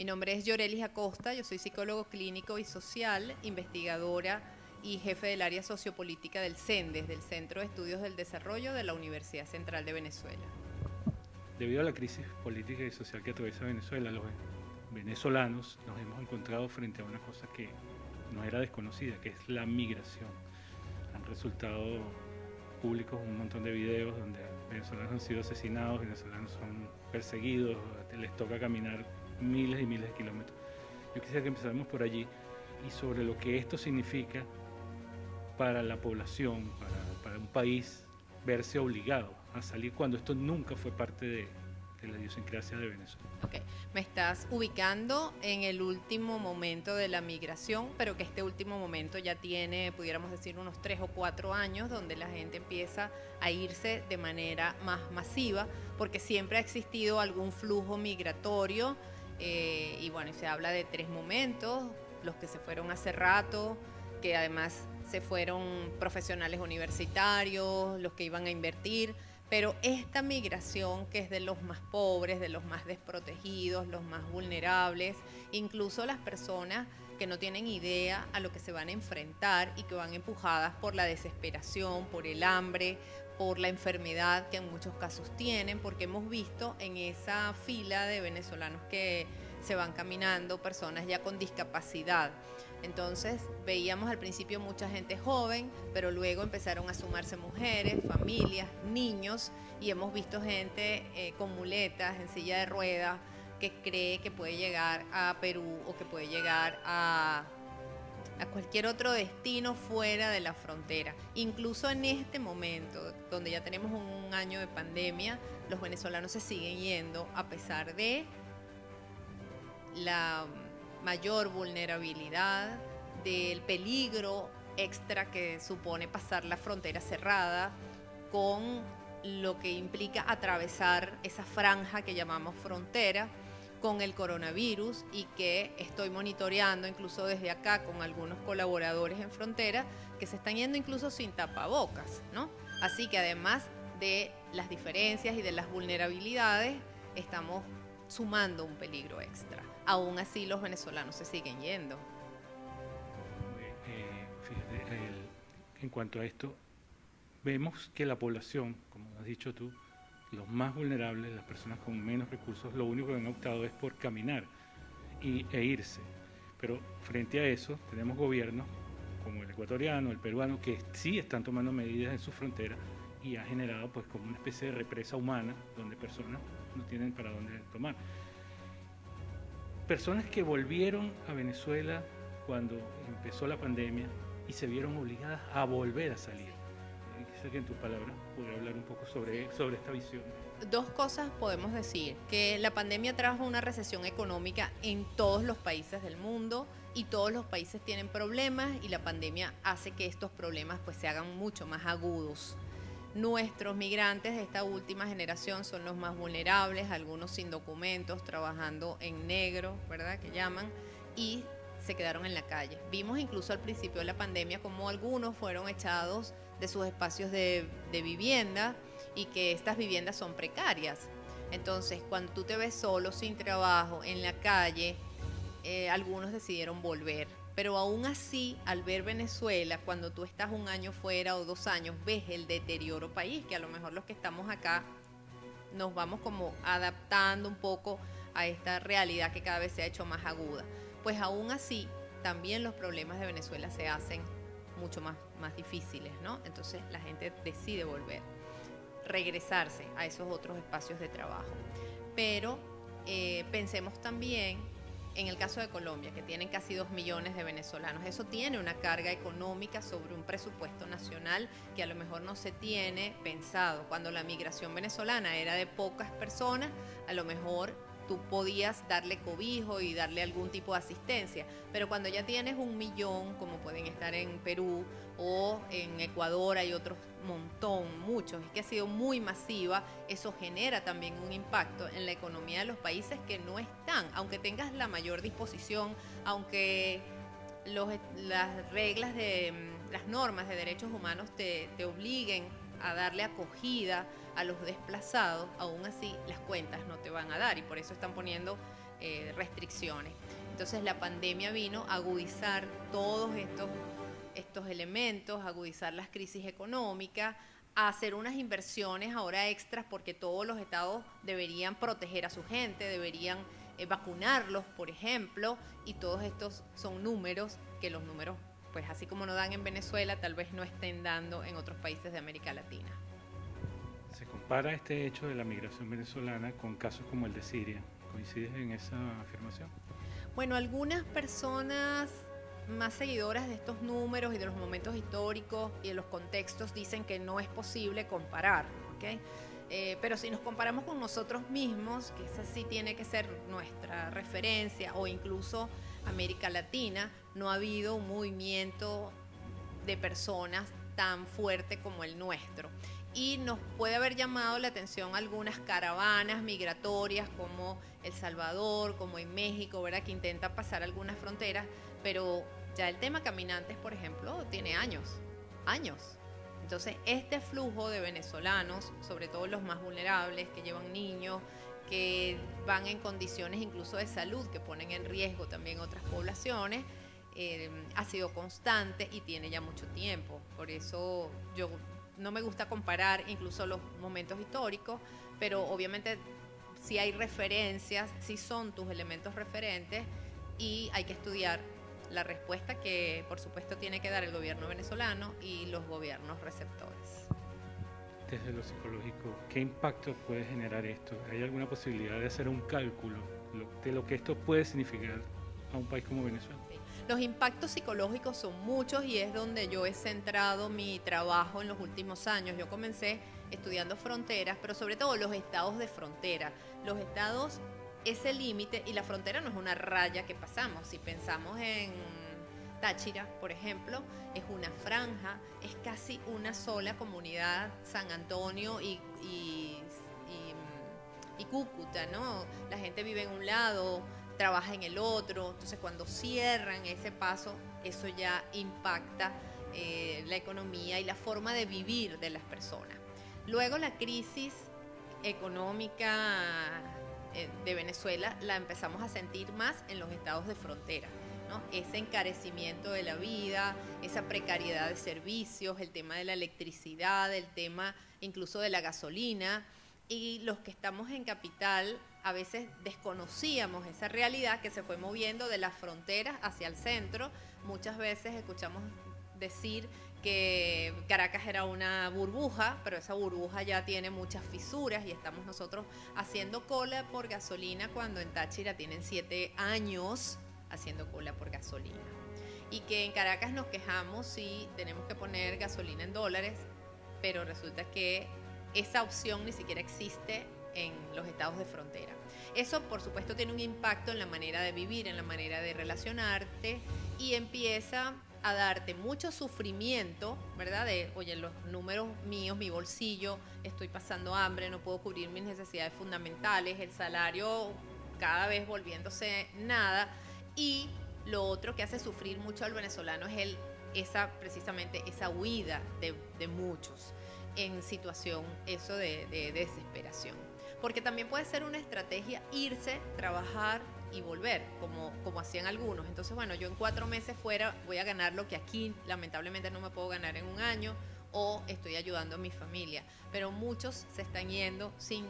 Mi nombre es Yorelis Acosta, yo soy psicólogo clínico y social, investigadora y jefe del área sociopolítica del CENDES, del Centro de Estudios del Desarrollo de la Universidad Central de Venezuela. Debido a la crisis política y social que atraviesa Venezuela, los venezolanos nos hemos encontrado frente a una cosa que no era desconocida, que es la migración. Han resultado públicos un montón de videos donde venezolanos han sido asesinados, venezolanos son perseguidos, les toca caminar miles y miles de kilómetros. Yo quisiera que empezáramos por allí y sobre lo que esto significa para la población, para un país, verse obligado a salir cuando esto nunca fue parte de la idiosincrasia de Venezuela. Okay. Me estás ubicando en el último momento de la migración, pero que este último momento ya tiene, pudiéramos decir, unos 3 o 4 años, donde la gente empieza a irse de manera más masiva, porque siempre ha existido algún flujo migratorio, y bueno, se habla de 3 momentos: los que se fueron hace rato, que además se fueron profesionales universitarios, los que iban a invertir. Pero esta migración, que es de los más pobres, de los más desprotegidos, los más vulnerables, incluso las personas que no tienen idea a lo que se van a enfrentar y que van empujadas por la desesperación, por el hambre, por la enfermedad que en muchos casos tienen, porque hemos visto en esa fila de venezolanos que se van caminando personas ya con discapacidad. Entonces veíamos al principio mucha gente joven, pero luego empezaron a sumarse mujeres, familias, niños, y hemos visto gente con muletas, en silla de ruedas, que cree que puede llegar a Perú o que puede llegar a cualquier otro destino fuera de la frontera. Incluso en este momento, donde ya tenemos un año de pandemia, los venezolanos se siguen yendo a pesar de la mayor vulnerabilidad, del peligro extra que supone pasar la frontera cerrada, con lo que implica atravesar esa franja que llamamos frontera con el coronavirus, y que estoy monitoreando incluso desde acá con algunos colaboradores en frontera que se están yendo incluso sin tapabocas, ¿no? Así que además de las diferencias y de las vulnerabilidades, estamos sumando un peligro extra. Aún así los venezolanos se siguen yendo. Fíjate, en cuanto a esto, vemos que la población, como has dicho tú, los más vulnerables, las personas con menos recursos, lo único que han optado es por caminar e irse. Pero frente a eso tenemos gobiernos como el ecuatoriano, el peruano, que sí están tomando medidas en sus fronteras y ha generado pues como una especie de represa humana donde personas no tienen para dónde tomar. Personas que volvieron a Venezuela cuando empezó la pandemia y se vieron obligadas a volver a salir. Quizá que en tus palabras podría hablar un poco sobre esta visión. Dos cosas podemos decir: que la pandemia trajo una recesión económica en todos los países del mundo, y todos los países tienen problemas, y la pandemia hace que estos problemas pues se hagan mucho más agudos. Nuestros migrantes de esta última generación son los más vulnerables, algunos sin documentos, trabajando en negro, ¿verdad?, que llaman, y se quedaron en la calle. Vimos incluso al principio de la pandemia como algunos fueron echados de sus espacios de vivienda, y que estas viviendas son precarias. Entonces, cuando tú te ves solo, sin trabajo, en la calle, algunos decidieron volver. Pero aún así, al ver Venezuela, cuando tú estás un año fuera o 2 años, ves el deterioro país, que a lo mejor los que estamos acá nos vamos como adaptando un poco a esta realidad que cada vez se ha hecho más aguda. Pues aún así, también los problemas de Venezuela se hacen mucho más difíciles, ¿no? Entonces la gente decide volver, regresarse a esos otros espacios de trabajo. Pero pensemos también en el caso de Colombia, que tienen casi 2 millones de venezolanos. Eso tiene una carga económica sobre un presupuesto nacional que a lo mejor no se tiene pensado. Cuando la migración venezolana era de pocas personas, a lo mejor tú podías darle cobijo y darle algún tipo de asistencia, pero cuando ya tienes 1 millón, como pueden estar en Perú o en Ecuador, hay otros montón, muchos, es que ha sido muy masiva. Eso genera también un impacto en la economía de los países que no están, aunque tengas la mayor disposición, aunque las reglas las normas de derechos humanos te obliguen a darle acogida a los desplazados, aún así las cuentas no te van a dar, y por eso están poniendo restricciones. Entonces la pandemia vino a agudizar todos estos elementos, a agudizar las crisis económicas, a hacer unas inversiones ahora extras porque todos los estados deberían proteger a su gente, deberían vacunarlos, por ejemplo, y todos estos son números que los números, pues así como no dan en Venezuela, tal vez no estén dando en otros países de América Latina. Se compara este hecho de la migración venezolana con casos como el de Siria. ¿Coincides en esa afirmación? Bueno, algunas personas más seguidoras de estos números y de los momentos históricos y de los contextos dicen que no es posible comparar, ¿ok? Pero si nos comparamos con nosotros mismos, que esa sí tiene que ser nuestra referencia, o incluso América Latina, no ha habido un movimiento de personas tan fuerte como el nuestro. Y nos puede haber llamado la atención algunas caravanas migratorias como El Salvador, como en México, ¿verdad? Que intentan pasar algunas fronteras, pero ya el tema caminantes, por ejemplo, tiene años. Entonces, este flujo de venezolanos, sobre todo los más vulnerables, que llevan niños, que van en condiciones incluso de salud, que ponen en riesgo también otras poblaciones, ha sido constante y tiene ya mucho tiempo. Por eso yo no me gusta comparar incluso los momentos históricos, pero obviamente sí hay referencias, sí son tus elementos referentes y hay que estudiar la respuesta que por supuesto tiene que dar el gobierno venezolano y los gobiernos receptores. Desde lo psicológico, ¿qué impacto puede generar esto? ¿Hay alguna posibilidad de hacer un cálculo de lo que esto puede significar a un país como Venezuela? Los impactos psicológicos son muchos y es donde yo he centrado mi trabajo en los últimos años. Yo comencé estudiando fronteras, pero sobre todo los estados de frontera. Los estados, ese límite, y la frontera no es una raya que pasamos. Si pensamos en Táchira, por ejemplo, es una franja, es casi una sola comunidad, San Antonio y Cúcuta, ¿no? La gente vive en un lado, trabaja en el otro, entonces cuando cierran ese paso, eso ya impacta la economía y la forma de vivir de las personas. Luego la crisis económica de Venezuela la empezamos a sentir más en los estados de frontera, ¿no? Ese encarecimiento de la vida, esa precariedad de servicios, el tema de la electricidad, el tema incluso de la gasolina, y los que estamos en capital a veces desconocíamos esa realidad que se fue moviendo de las fronteras hacia el centro. Muchas veces escuchamos decir que Caracas era una burbuja, pero esa burbuja ya tiene muchas fisuras y estamos nosotros haciendo cola por gasolina cuando en Táchira tienen 7 años haciendo cola por gasolina. Y que en Caracas nos quejamos si tenemos que poner gasolina en dólares, pero resulta que esa opción ni siquiera existe en los estados de frontera. Eso, por supuesto, tiene un impacto en la manera de vivir, en la manera de relacionarte y empieza a darte mucho sufrimiento, ¿verdad? De, oye, los números míos, mi bolsillo, estoy pasando hambre, no puedo cubrir mis necesidades fundamentales, el salario cada vez volviéndose nada. Y lo otro que hace sufrir mucho al venezolano es precisamente esa huida de muchos en situación eso de desesperación. Porque también puede ser una estrategia irse, trabajar y volver, como hacían algunos. Entonces, bueno, yo en 4 meses fuera voy a ganar lo que aquí lamentablemente no me puedo ganar en un año, o estoy ayudando a mi familia. Pero muchos se están yendo sin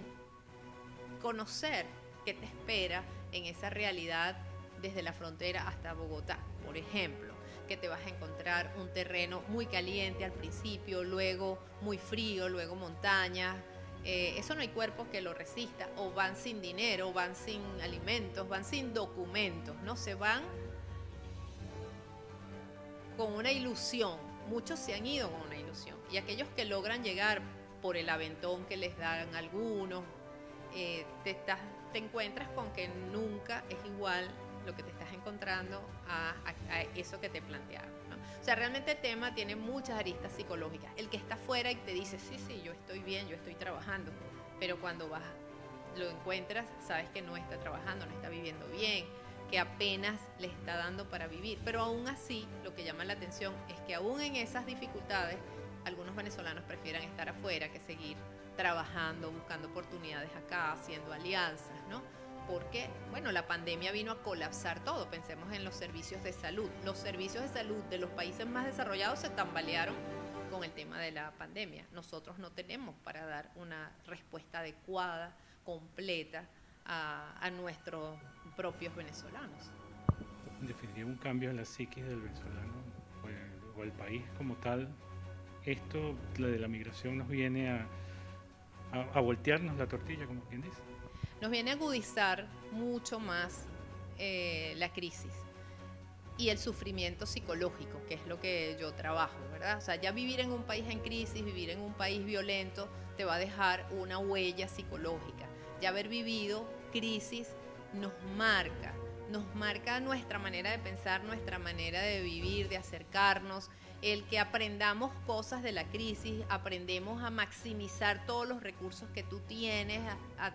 conocer qué te espera en esa realidad desde la frontera hasta Bogotá, por ejemplo, que te vas a encontrar un terreno muy caliente al principio, luego muy frío, luego montañas. Eso no hay cuerpo que lo resista, o van sin dinero, van sin alimentos, van sin documentos, ¿no? Se van con una ilusión. Muchos se han ido con una ilusión. Y aquellos que logran llegar por el aventón que les dan algunos, te encuentras con que nunca es igual lo que te estás encontrando a eso que te plantearon, ¿no? O sea, realmente el tema tiene muchas aristas psicológicas. El que está afuera y te dice, sí, yo estoy bien, yo estoy trabajando, pero cuando vas, lo encuentras, sabes que no está trabajando, no está viviendo bien, que apenas le está dando para vivir. Pero aún así, lo que llama la atención es que aún en esas dificultades, algunos venezolanos prefieran estar afuera que seguir trabajando, buscando oportunidades acá, haciendo alianzas, ¿no? porque, bueno, la pandemia vino a colapsar todo. Pensemos en los servicios de salud. Los servicios de salud de los países más desarrollados se tambalearon con el tema de la pandemia. Nosotros no tenemos para dar una respuesta adecuada, completa a nuestros propios venezolanos. En definitiva, un cambio en la psiquis del venezolano o el país como tal. Esto, lo de la migración, nos viene a voltearnos la tortilla, como quien dice. Nos viene a agudizar mucho más la crisis y el sufrimiento psicológico, que es lo que yo trabajo, ¿verdad? O sea, ya vivir en un país en crisis, vivir en un país violento, te va a dejar una huella psicológica. Ya haber vivido crisis nos marca nuestra manera de pensar, nuestra manera de vivir, de acercarnos. El que aprendamos cosas de la crisis, aprendemos a maximizar todos los recursos que tú tienes, a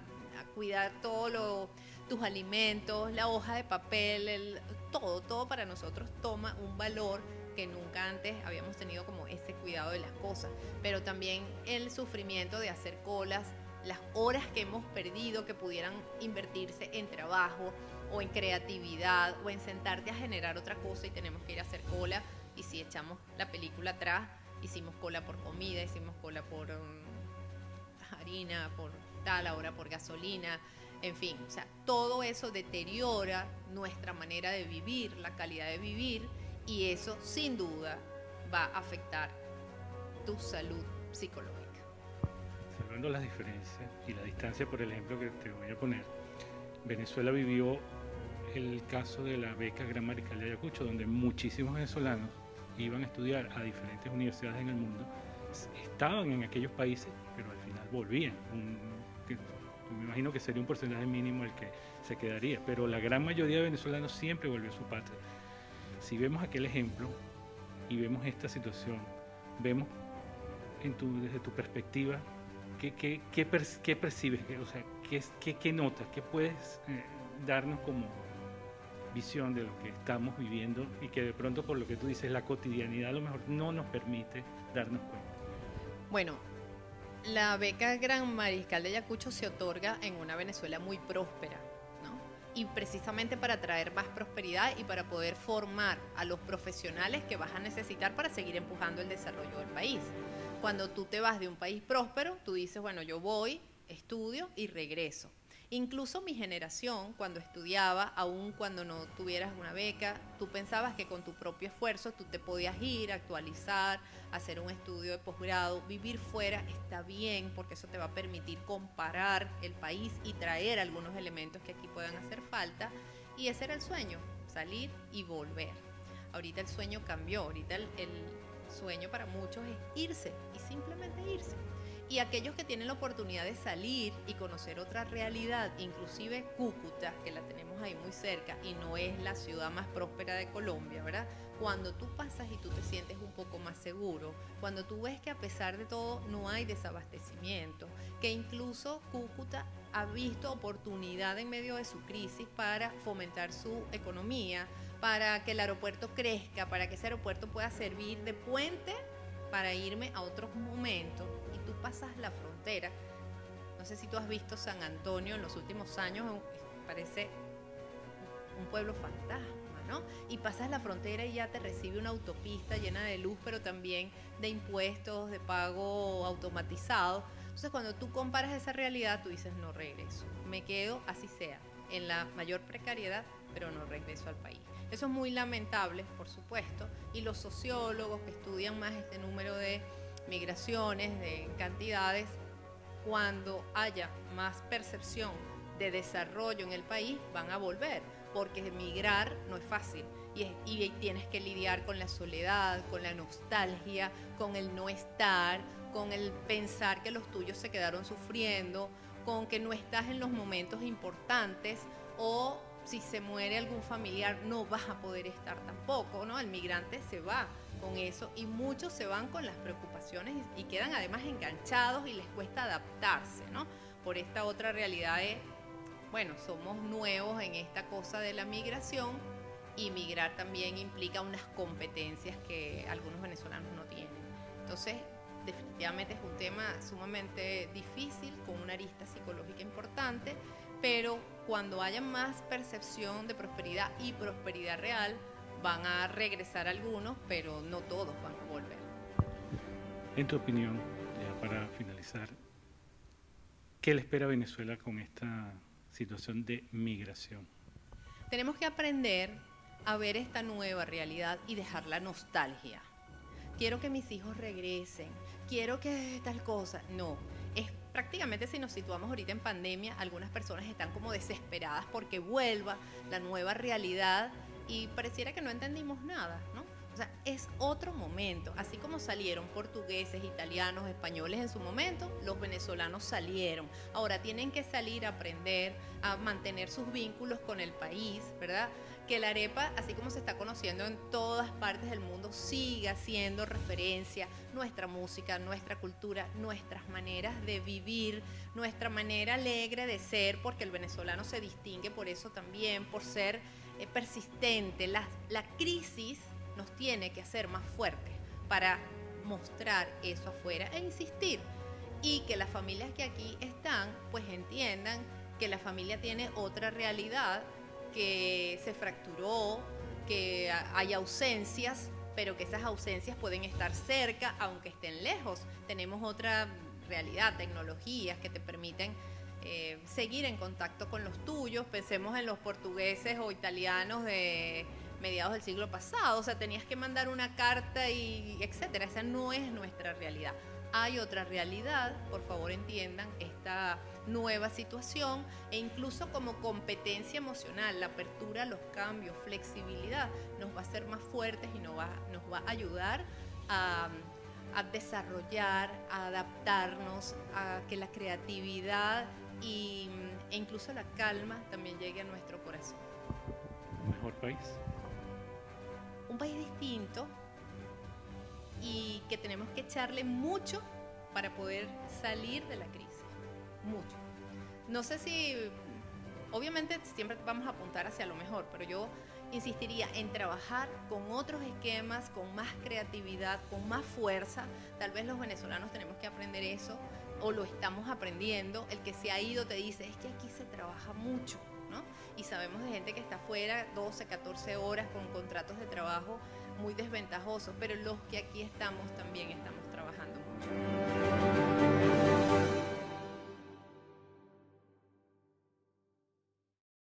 cuidar todos tus alimentos, la hoja de papel, todo para nosotros toma un valor que nunca antes habíamos tenido como ese cuidado de las cosas. Pero también el sufrimiento de hacer colas, las horas que hemos perdido que pudieran invertirse en trabajo o en creatividad o en sentarte a generar otra cosa y tenemos que ir a hacer cola. Y si echamos la película atrás, hicimos cola por comida, hicimos cola por harina, por tal, ahora por gasolina, en fin, o sea, todo eso deteriora nuestra manera de vivir, la calidad de vivir, y eso sin duda va a afectar tu salud psicológica. Salvando las diferencias y la distancia, por el ejemplo que te voy a poner, Venezuela vivió el caso de la beca Gran Mariscal de Ayacucho, donde muchísimos venezolanos iban a estudiar a diferentes universidades en el mundo, estaban en aquellos países, pero al final volvían. Me imagino que sería un porcentaje mínimo el que se quedaría, pero la gran mayoría de venezolanos siempre volvió a su patria. Si vemos aquel ejemplo y vemos esta situación, vemos desde tu perspectiva, ¿qué percibes? O sea, ¿qué notas? ¿Qué puedes darnos como visión de lo que estamos viviendo y que de pronto, por lo que tú dices, la cotidianidad a lo mejor no nos permite darnos cuenta? Bueno, la beca Gran Mariscal de Ayacucho se otorga en una Venezuela muy próspera, ¿no? Y precisamente para traer más prosperidad y para poder formar a los profesionales que vas a necesitar para seguir empujando el desarrollo del país. Cuando tú te vas de un país próspero, tú dices, bueno, yo voy, estudio y regreso. Incluso mi generación, cuando estudiaba, aun cuando no tuvieras una beca, tú pensabas que con tu propio esfuerzo tú te podías ir, actualizar, hacer un estudio de posgrado, vivir fuera está bien porque eso te va a permitir comparar el país y traer algunos elementos que aquí puedan hacer falta. Y ese era el sueño, salir y volver. Ahorita el sueño cambió, ahorita el sueño para muchos es irse y simplemente irse. Y aquellos que tienen la oportunidad de salir y conocer otra realidad, inclusive Cúcuta, que la tenemos ahí muy cerca y no es la ciudad más próspera de Colombia, ¿verdad? Cuando tú pasas y tú te sientes un poco más seguro, cuando tú ves que a pesar de todo no hay desabastecimiento, que incluso Cúcuta ha visto oportunidad en medio de su crisis para fomentar su economía, para que el aeropuerto crezca, para que ese aeropuerto pueda servir de puente para irme a otros momentos, y tú pasas la frontera. No sé si tú has visto San Antonio en los últimos años, parece un pueblo fantasma, ¿no? Y pasas la frontera y ya te recibe una autopista llena de luz, pero también de impuestos, de pago automatizado. Entonces, cuando tú comparas esa realidad, tú dices, no regreso, me quedo así sea, en la mayor precariedad, pero no regreso al país. Eso es muy lamentable, por supuesto, y los sociólogos que estudian más este número de migraciones, de cantidades, cuando haya más percepción de desarrollo en el país, van a volver, porque emigrar no es fácil y tienes que lidiar con la soledad, con la nostalgia, con el no estar, con el pensar que los tuyos se quedaron sufriendo, con que no estás en los momentos importantes, o si se muere algún familiar no vas a poder estar tampoco, ¿no? El migrante se va con eso y muchos se van con las preocupaciones y quedan además enganchados y les cuesta adaptarse, ¿no? Por esta otra realidad de, bueno, somos nuevos en esta cosa de la migración, y migrar también implica unas competencias que algunos venezolanos no tienen. Entonces, definitivamente es un tema sumamente difícil, con una arista psicológica importante, pero cuando haya más percepción de prosperidad y prosperidad real, van a regresar algunos, pero no todos van a volver. En tu opinión, ya para finalizar, ¿qué le espera a Venezuela con esta situación de migración? Tenemos que aprender a ver esta nueva realidad y dejar la nostalgia. Quiero que mis hijos regresen, quiero que tal cosa. No, es prácticamente, si nos situamos ahorita en pandemia, algunas personas están como desesperadas porque vuelva la nueva realidad y pareciera que no entendimos nada, ¿no? O sea, es otro momento. Así como salieron portugueses, italianos, españoles en su momento, los venezolanos salieron. Ahora tienen que salir a aprender, a mantener sus vínculos con el país, ¿verdad? Que la arepa, así como se está conociendo en todas partes del mundo, siga siendo referencia, nuestra música, nuestra cultura, nuestras maneras de vivir, nuestra manera alegre de ser, porque el venezolano se distingue por eso también, por ser persistente. La crisis nos tiene que hacer más fuertes para mostrar eso afuera e insistir. Y que las familias que aquí están, pues entiendan que la familia tiene otra realidad, que se fracturó, que hay ausencias, pero que esas ausencias pueden estar cerca, aunque estén lejos. Tenemos otra realidad, tecnologías que te permiten seguir en contacto con los tuyos. Pensemos en los portugueses o italianos de mediados del siglo pasado, o sea, tenías que mandar una carta y etcétera. Esa no es nuestra realidad. Hay otra realidad, por favor entiendan esta nueva situación, e incluso como competencia emocional, la apertura a los cambios, flexibilidad, nos va a hacer más fuertes y nos va a ayudar a desarrollar, a adaptarnos, a que la creatividad e incluso la calma también llegue a nuestro corazón. ¿Un mejor país? Un país distinto y que tenemos que echarle mucho para poder salir de la crisis. Mucho. No sé si, obviamente siempre vamos a apuntar hacia lo mejor, pero yo insistiría en trabajar con otros esquemas, con más creatividad, con más fuerza. Tal vez los venezolanos tenemos que aprender eso, o lo estamos aprendiendo. El que se ha ido te dice, es que aquí se trabaja mucho, ¿no? Y sabemos de gente que está fuera 12, 14 horas con contratos de trabajo muy desventajosos, pero los que aquí estamos también estamos trabajando mucho.